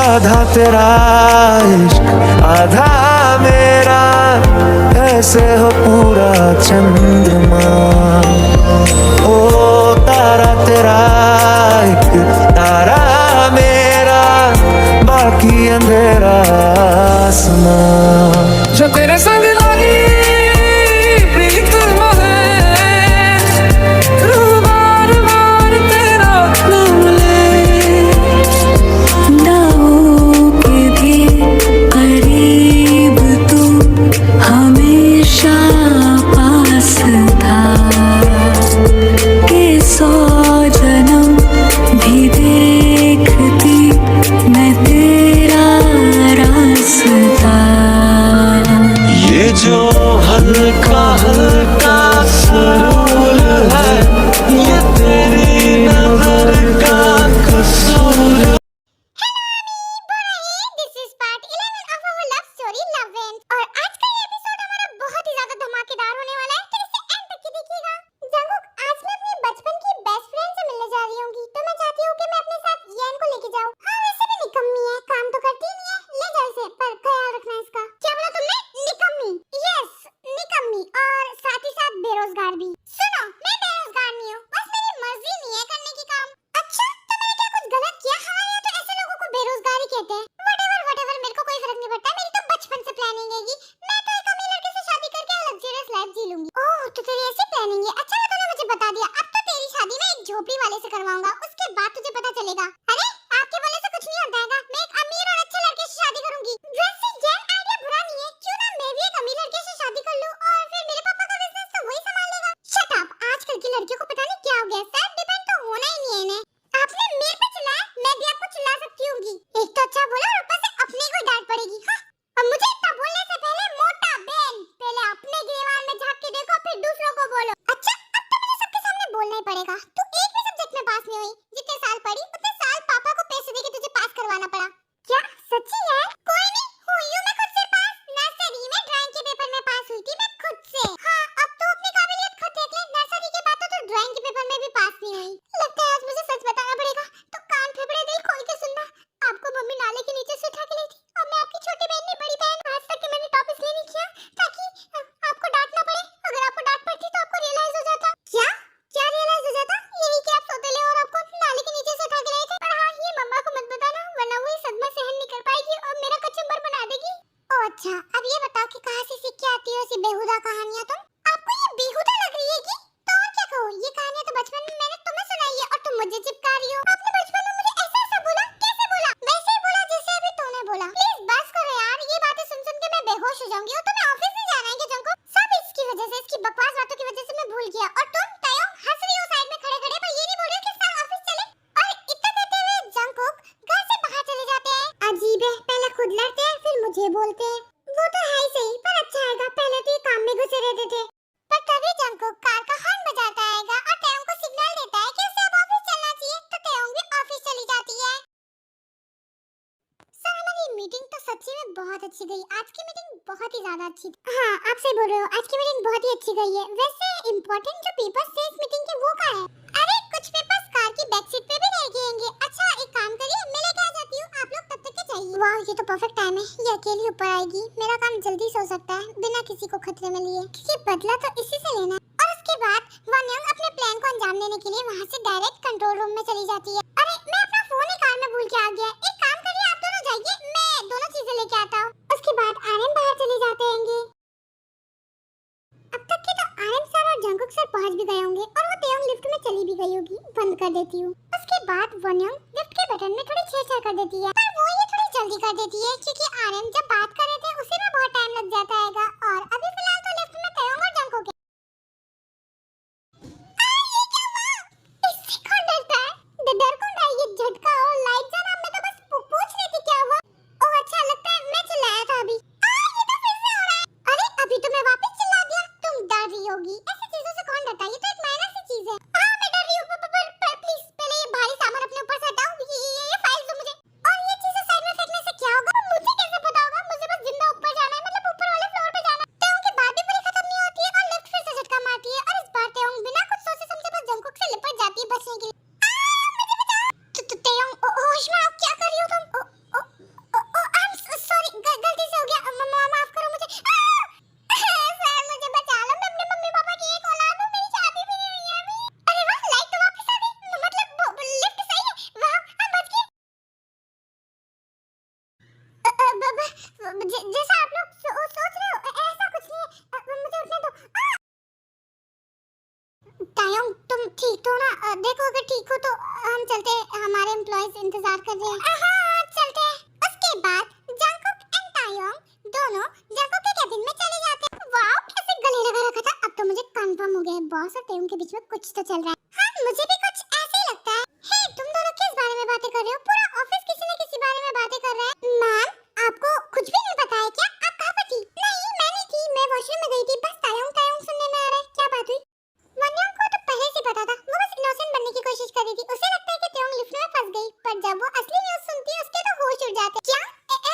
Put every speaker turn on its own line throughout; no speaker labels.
आधा तेरा इश्क आधा मेरा, ऐसे हो पूरा चंद्रमा। ओ तारा तेरा एक तारा मेरा, बाकी अंधेरा आसमां। जो तेरे संग लगी प्रीत है, रू बार बार तेरा नाम ले।
दावों के भी करीब तू हमेशा पास था, कि 100 जन्म भी देखती मैं तेरा रास्ता।
ये जो हल्का हल्का सुरूर है, ये तेरी नजर का कसूर है।
This is part 11 of our love story लवेंस, और आज का ये एपिसोड हमारा बहुत ही ज्यादा धमाकेदार होने वाला है, तो इसे एंड तक ही देखिएगा। जंगकुक, आज मैं अपने बचपन की बेस्ट फ्रेंड से मिलने जा रही हूँ, तो मैं चाहती हूँ कि मैं अपने साथ येन को लेके जाऊँ। हाँ, वैसे भी निकम्मी है, काम तो करती नहीं है, ले जाओ इसे, पर ख्याल रखना इसका। क्या बोला तुमने? निकम्मी? यस, निकम्मी, और साथ ही साथ बेरोजगार भी। सुनो, मैं बेरोजगार नहीं हूँ, बस मेरी मर्जी नहीं है करने की काम। अच्छा, तो मैंने क्या कुछ गलत किया? हमारे यहाँ तो ऐसे लोगों को बेरोजगार ही कहते हैं। व्हाटएवर, मेरे को कोई फर्क नहीं पड़ता, मेरी तो बचपन से प्लानिंग हैगी। मैं तो एक अमीर लड़के से शादी करके लग्जरियस लाइफ जी लूंगी। ओह, तो तेरी ऐसी प्लानिंग है? अच्छा, तूने मुझे बता दिया। अब तो तेरी शादी मैं एक झोपड़ी वाले से करवाऊंगा, उसके बाद तुझे पता चलेगा। अरे, आपके बोलने से कुछ नहीं होता हैगा, मैं एक अमीर और अच्छे लड़के से शादी करूंगी। वैसे जैन आइडिया बुरा नहीं है, क्यों ना मैं भी एक अमीर लड़के से शादी कर लूं, और फिर मेरे पापा का बिजनेस तो वही संभाल लेगा। शट अप, आजकल की लड़कियों को पता नहीं क्या हो गया, सेल्फ डिपेंड तो होना ही नहीं है इन्हें। आपने मेरे पे चिल्लाया, मैं भी आपको चिल्ला सकती हूँगी। एक तो अच्छा बोला, और ऊपर से अपने को डांट पड़ेगी। हाँ, और मुझे इतना बोलने से पहले मोटा बहन, पहले अपने गिरेबान में झांक के देखो, फिर दूसरों को बोलो। अच्छा, अब तो मुझे सबके सामने बोलना ही पड़ेगा। तू एक भी सब्जेक्ट में पास नहीं हुई, जितने साल पढ़ी उतने साल पापा को पैसे देके तुझे पास करवाना पड़ा। क्या सच्ची है? कोई नहीं, हुई हूँ मैं खुद से पास। नर्सरी में ड्राइंग के पेपर में पास हुई थी मैं खुद से। हाँ, अब तो अपनी काबिलियत खुद देख ले, नर्सरी के बाद तो ड्राइंग के पेपर में भी पास नहीं हुई। लगता है आज मुझे सच बताना पड़ेगा, तो कान फेफड़े दिल खोल के सुनना। आपको मम्मी नाले के नीचे से उठा के लाई थी, और मैं आपकी छोटी बहन नहीं, बड़ी बहन। आज तक मैंने टॉप इसलिए नहीं किया ताकि आपको डांट ना पड़े। अगर आपको डांट पड़ती तो आपको रियलाइज हो जाता। क्या क्या रियलाइज हो जाता? यही कि आप सौतेले और आपको नाले के नीचे से उठा के लाए थे। पर हाँ, ये मम्मा को मत बताना, वरना वो ये सदमा सहन नहीं कर पाएगी और मेरा कचुम्बर बना देगी। ओह अच्छा, अब ये बताओ कि कहाँ से सीख के आती हो ऐसी बेहुदा कहानियाँ तुम? आपको ये बेहुदा लग रही है कि? तो और क्या कहूँ, ये कहानियाँ तो बचपन में मैंने तुम्हें सुनाई है और तुम मुझे चिपका रही हो। आपने बचपन में मुझे ऐसा ऐसा बोला? कैसे बोला? वैसे ही बोला जैसे अभी तूने बोला। प्लीज बस करो यार, ये बातें सुन सुन के मैं बेहोश हो जाऊंगी। और तुम्हें ऑफिस नहीं जाना है क्या जंको? सब इसकी वजह से, इसकी बकवास बातों की वजह से मैं भूल गया। और तुम तयो हंस रही हो साइड में खड़े खड़े, पर ये नहीं बोल रही हो कि साथ ऑफिस चले। और इतना देते हुए जंकुक घर से बाहर चले जाते हैं। अजीब है, पहले खुद लड़ते हैं फिर मुझे बोलते हैं। वो तो है ही सही, पर अच्छा आएगा, पहले तो ये काम में घुसे रहते थे। पर तभी जंकुक कार का हॉर्न बजाता आएगा और तेयोंग को सिग्नल देता है कि उसे अब ऑफिस चलना चाहिए, तो तेयोंग भी ऑफिस चली जाती है। सर, हमारी मीटिंग तो सच्ची में बहुत अच्छी गई। आज की मीटिंग बहुत ही ज्यादा अच्छी थी। हाँ, आप सही बोल रहे हो, आज की मीटिंग बहुत ही अच्छी गई है। वैसे इंपॉर्टेंट जो पेपर्स थे इस मीटिंग के वो कहाँ हैं? अरे, कुछ पेपर्स कार की बैक सीट पे भी रह गएंगे। अच्छा, एक काम करिए, मैं लेके आ जाती हूँ, आप लोग तब तक के चाहिए। वाह, ये तो परफेक्ट टाइम है, ये अकेली ऊपर आएगी, मेरा काम जल्दी से हो सकता है बिना किसी को खतरे में लिए, क्योंकि बदला तो इसी से लेना है। और उसके बाद वनयंग अपने प्लान को अंजाम देने के लिए वहाँ से डायरेक्ट कंट्रोल रूम में चली जाती है। अरे, मैं अपना फोन ही कार में भूल के आ गया। एक काम करिए, आप दोनों जाइए, मैं दोनों चीजें लेके आता हूँ। उसके बाद आर्यन बाहर चले जाते होंगे। अब तक के तो आर्यन सर और जंकुक सर पहुंच भी गए होंगे, और वो तेयोंग लिफ्ट में चली भी गई होगी। बंद कर देती हूँ। उसके बाद वनयंग लिफ्ट के बटन में थोड़ी छेड़छाड़ कर देती है, पर वो ये थोड़ी जल्दी कर देती है, क्योंकि आर्यन जब बात कर रहे थे उसे में बहुत टाइम लग जाता हैगा। और अभी फिलहाल तो लिफ्ट में तेयोंग और जंकुक है। इससे कौन डरता है? डर कौन रहा है? ये झटका और लाइट जाना, मैं तो बस पूछ रही थी क्या हुआ। ओह अच्छा, लगता है मैं चिल्लाया था अभी। ये तो फिर से हो रहा है। अरे, अभी तो मैं वापस चिल्ला दिया। तुम डर रही होगी, ऐसी चीजों से कौन डरता है? ये तो एक माइनर सी चीज है। हाँ, मैं डर रही हूँ, पर प्लीज पहले ये भारी सामान अपने ऊपर से हटाओ। ये फाइल दो मुझे। और ये चीजें साइड में फेंकने से क्या होगा? मुझे कैसे पता होगा? मुझे बस जिंदा ऊपर जाना है, मतलब ऊपर वाले फ्लोर पे जाना जैसा आप लोग सोच रहे हो ऐसा कुछ नहीं है। मुझे उठने दो। तायोंग तुम ठीक तो ना? देखो अगर ठीक हो तो हम चलते हैं, हमारे एम्प्लॉयज इंतजार कर रहे हैं। हाँ चलते हैं। उसके बाद जंगकुक एंड तायोंग दोनों जंगकुक के केबिन में चले जाते हैं। वाओ कैसे गले लगा रखा था। अब तो मुझे कंफर्म हो गया है बॉस और तायोंग के बीच में कुछ तो चल रहा है। हाँ मुझे भी कुछ ऐसे ही लगता है। हे तुम दोनों किस बारे में बातें कर रहे हो? पूरा ऑफिस किसी न किसी बारे में बातें कर रहा है। मैम आपको कुछ भी नहीं पता है क्या? आप कहाँ पर थी? नहीं मैं नहीं थी, मैं वॉशरूम में गई थी। बस तायोंग तायोंग सुनने में आ रहा है। क्या बात हुई? वन्यम को तो पहले से पता था, वो बस इनोसेंट बनने की कोशिश कर रही थी। उसे लगता है कि तायोंग लिफ्ट में फंस गई, पर जब वो असली न्यूज़ सुनती है उसके तो होश उड़ जाते हैं। क्या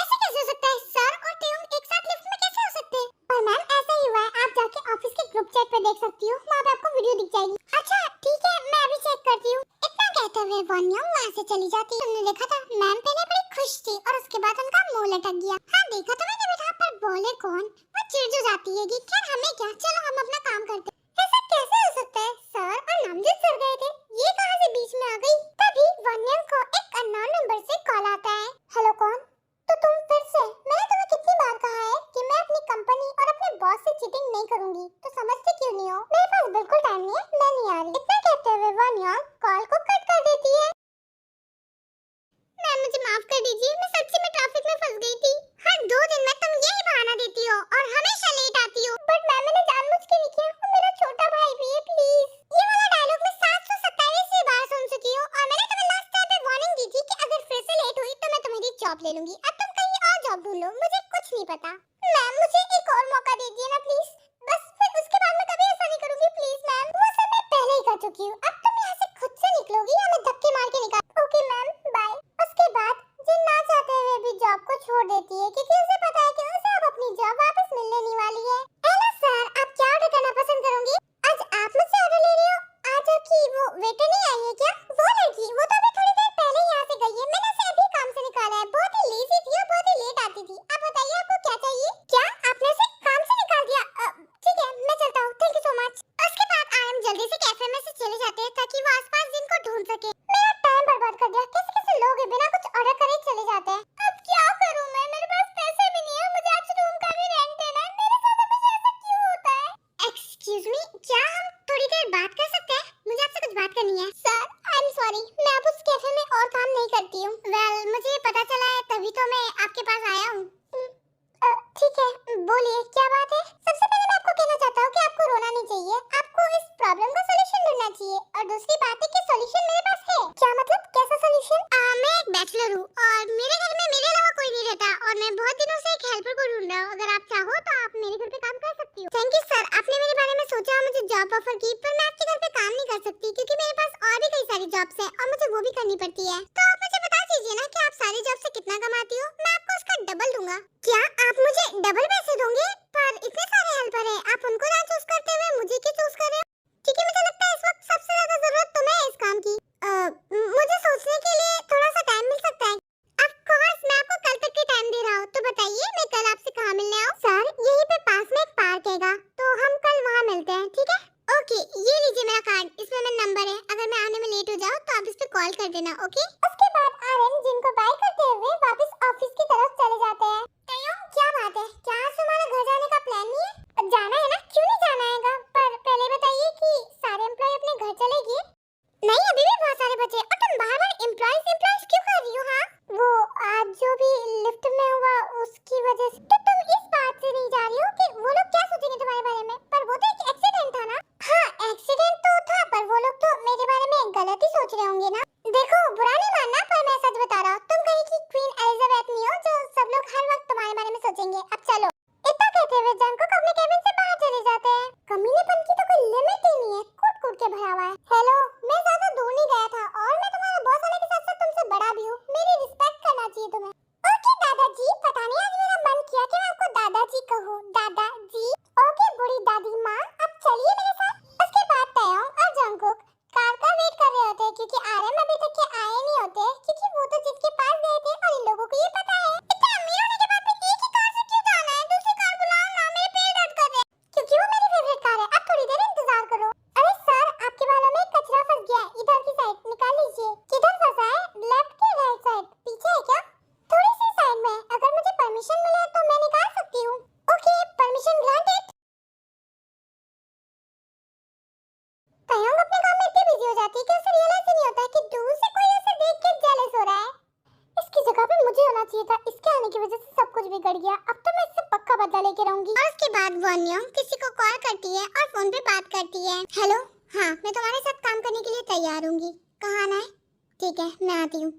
ऐसे कैसे हो सकता है? सर और तायोंग एक साथ लिफ्ट में कैसे हो सकते हैं? पर मैम ऐसा ही हुआ है, आप जाके ऑफिस के ग्रुप चैट पे देख सकती हो, वहाँ पे आपको वीडियो दिख जाएगी। अच्छा ठीक है मैं अभी चेक करती हूँ। इतना कहते हुए वन्यम वहाँ से चली जाती है। तुमने देखा था मैम पहले बड़ी खुश थी और उसके बाद उनका मुंह लटक गया। हाँ देखा तो मैंने भी था, पर बोले कौन? वो चिढ़ जाती है कि खैर हमें क्या, चलो हम अपना काम करते हैं। ऐसा कैसे हो सकता है? सर और नामजद सर गए थे, ये कहां से बीच में आ गई? तभी वन्यम को एक अननोन नंबर से कॉल आता है। हेलो कौन? तो तुम फिर से? मैंने तुम्हें कितनी बार कहा है कि मैं अपनी कंपनी और अपने बॉस से चीटिंग नहीं करूंगी, तो समझते क्यों नहीं हो? मेरे पास बिल्कुल टाइम नहीं है, मैं नहीं आ रही। इतना कहते हुए वन्यम कॉल को कट कर देती है। मैम मुझे माफ कर दीजिए, मैं सच्ची में ट्रैफिक में फंस गई थी। हर 2 दिन में तुम यही बहाना देती हो और हमेशा लेट आती हो। बट मैम मैंने जानबूझ के नहीं किया, वो मेरा छोटा भाई भी है। प्लीज ये वाला डायलॉग मैं 727 बार सुन चुकी हूँ और मैंने तुम्हें लास्ट टाइम पे वार्निंग दी थी कि अगर फिर से लेट हुई तो मैं तुम्हारी जॉब ले लूंगी। अब तुम कहीं और जॉब ढूंढ लो, मुझे कुछ नहीं पता। मैम मुझे एक और मौका दीजिए ना प्लीज, बस फिर उसके बाद मैं कभी ऐसा नहीं करूंगी। प्लीज मैम, वो सब मैं पहले ही कर चुकी हूँ। अब तुम यहाँ से खुद से निकलोगी या मैं धक्के मार के निकाल? Okay ma'am bye. उसके बाद जिन ना चाहते हुए भी जॉब को छोड़ देती है क्योंकि उसे पता है कि उसे अब अपनी जॉब वापस मिलने नहीं वाली है। हेलो सर, आप क्या ऑर्डर करना पसंद करोगे? आज आप मुझसे ऑर्डर ले रही हो? आज आपकी वो वेटर नहीं आई है क्या? वो लड़की, वो तो अभी थोड़ी देर पहले यहाँ से गई है, मैंने उसे अभी काम से निकाला है। बहुत ही लेजी थी और बहुत ही लेट आती थी। आप बताइए आपको क्या चाहिए? क्या आपने उसे काम से निकाल दिया? ठीक है मैं चलता हूँ, थैंक यू सो मच। उसके बाद आयम जल्दी से कैफे में से चले जाते हैं ताकि वो आसपास जिनको ढूंढ सके। मेरा टाइम बर्बाद कर दिया। कैसे कैसे लोग हैं बिना कुछ ऑर्डर करे चले जाते हैं। अब क्या करूं मैं? मेरे पास पैसे भी नहीं है, मुझे आज रूम का भी रेंट देना है। मेरे साथ हमेशा ऐसा क्यों होता है? एक्सक्यूज मी, क्या हम थोड़ी देर बात कर सकते हैं? मुझे आपसे कुछ बात करनी है। सर आई एम सॉरी, मैं अब उस कैफे में और काम नहीं करती हूँ। वेल मुझे पता चला है तभी तो मैं आपके पास आया हूँ। ठीक है बोलिए क्या बात है? सबसे पहले मैं आपको कहना चाहता हूँ कि आपको रोना नहीं चाहिए, आपको इस प्रॉब्लम का सॉल्यूशन ढूंढना चाहिए। और दूसरी बात है कि सॉल्यूशन मेरे पास है। क्या मतलब? कैसा सॉल्यूशन? मैं एक बैचलर हूँ और मेरे घर में मेरे अलावा कोई नहीं रहता और मैं बहुत दिनों से एक हेल्पर को ढूंढ रहा हूँ। अगर आप चाहो तो आप मेरे घर पे काम कर सकती हो। थैंक यू सर, आपने मेरे बारे में सोचा और मुझे जॉब ऑफर की, पर मैं आपके घर पे काम नहीं कर सकती क्योंकि मेरे पास और भी कई सारी जॉब्स हैं और मुझे वो भी करनी पड़ती है। तो आप मुझे बता दीजिए ना कि आप सारी जॉब से कितना कमाती हो, मैं आपको उसका डबल दूंगा। क्या आप मुझे डबल पैसे दोगे? पर इतने सारे हेल्पर हैं, आप उनको ना चूज करते हुए मुझे क्यों चूज कर रहे हो? क्योंकि मुझे लगता है इस वक्त सबसे ज्यादा जरूरत तुम्हें है इस काम की। मुझे सोचने के लिए थोड़ा सा टाइम मिल सकता है? ऑफ कोर्स, मैं आपको कल तक की टाइम दे रहा हूँ। तो बताइए मैं कल आपसे कहाँ मिलने आऊँ? सर यहीं पे पास में एक पार्क हैगा, तो हम कल वहाँ मिलते हैं, ठीक है? ओके ये लीजिए मेरा कार्ड, इसमें मेरा नंबर है। अगर मैं आने में लेट हो जाऊँ तो आप इस पे कॉल कर देना, ओके? उसके बाद आर्यन जिनको बाय करते हुए वापस ऑफिस की तरफ चले जाते हैं। तायोंग क्या बात है, क्या आज तुम्हारा घर आना चाहिए था, इसके आने की वजह से सब कुछ बिगड़ गया। अब तो मैं इससे पक्का बदला लेके रहूंगी। और उसके बाद वो अन्य किसी को कॉल करती है और फोन पे बात करती है। हेलो, हाँ मैं तुम्हारे साथ काम करने के लिए तैयार हूँगी, कहाँ आना है? ठीक है मैं आती हूँ।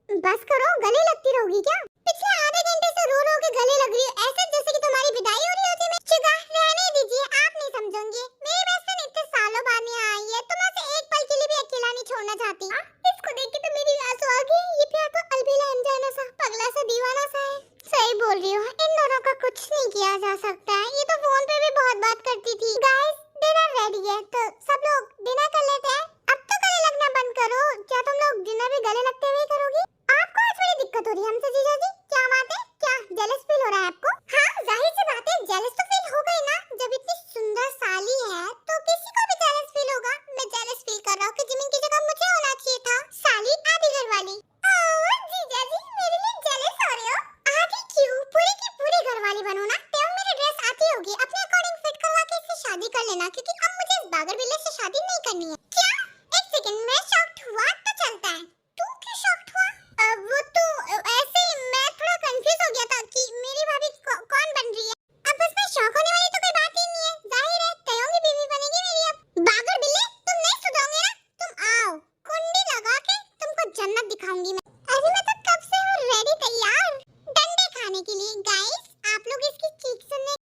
बस करो, गले लगती रहोगी क्या? पिछले आधे घंटे से रो रो के गले लग रही हो, ऐसे जैसे कि तुम्हारी विदाई हो रही होती। मैं चुका रहने दीजिए, आप नहीं समझोगे। मेरी बेस्ट फ्रेंड इतने सालों बाद यहाँ आई है, तो मैं उसे एक पल के लिए भी अकेला नहीं छोड़ना चाहती। इसको देख के तो मेरी आंसू आ गई। ये प्यार तो अलबेला अनजाना सा, पगला सा, दीवाना सा है। सही बोल रही हो, इन दोनों का कुछ नहीं किया जा सकता है। ये तो फोन पे भी बहुत बात करती थी। गाइस डिनर रेडी है, तो सब लोग डिनर कर लेते हैं। अब तो गले लगना बंद करो। क्या तुम लोग डिनर भी गले लगते हुए करोगी? आपको आज बड़ी दिक्कत हो रही है हमसे जीजा जी, क्या बात है? क्या जेलस फील हो रहा है आपको? हाँ जाहिर सी बात है, जेलस तो फील हो गई ना। जब इतनी सुंदर साली है तो किसी को भी जेलस फील होगा। मैं जेलस फील कर रहा हूँ कि जिमिन की जगह मुझे होना चाहिए था। साली आधी घर वाली। जीजा जी मेरे लिए जेलस हो रहे हो? आधी क्यों, पूरी की पूरी घर वाली बनो ना। तो मेरी ड्रेस आती होगी, अपने अकॉर्डिंग फिट करवा के इससे शादी कर लेना, क्योंकि अब मुझे इस बागर बिल्ले से शादी नहीं करनी है। क्या? एक सेकंड, मैं शॉक्ड हुआ तो चलता है, तू क्यों शॉक्ड हुआ? वो तो ऐसे मैं थोड़ा कंफ्यूज हो गया था कि मेरी भाभी कौन बन रही है। अब बस मैं शॉक होने वाली तो कोई बात ही नहीं है, जाहिर है तयोंगी बीवी बनेगी मेरी। अब बागर बिल्ले तुम नहीं सुधरोगे ना, तुम आओ कुंडी लगा के तुमको जन्नत दिखाऊंगी मैं। अरे मैं तो कब से हूँ रेडी तैयार डंडे खाने के लिए। गाइस आप लोग इसकी चीख सुनने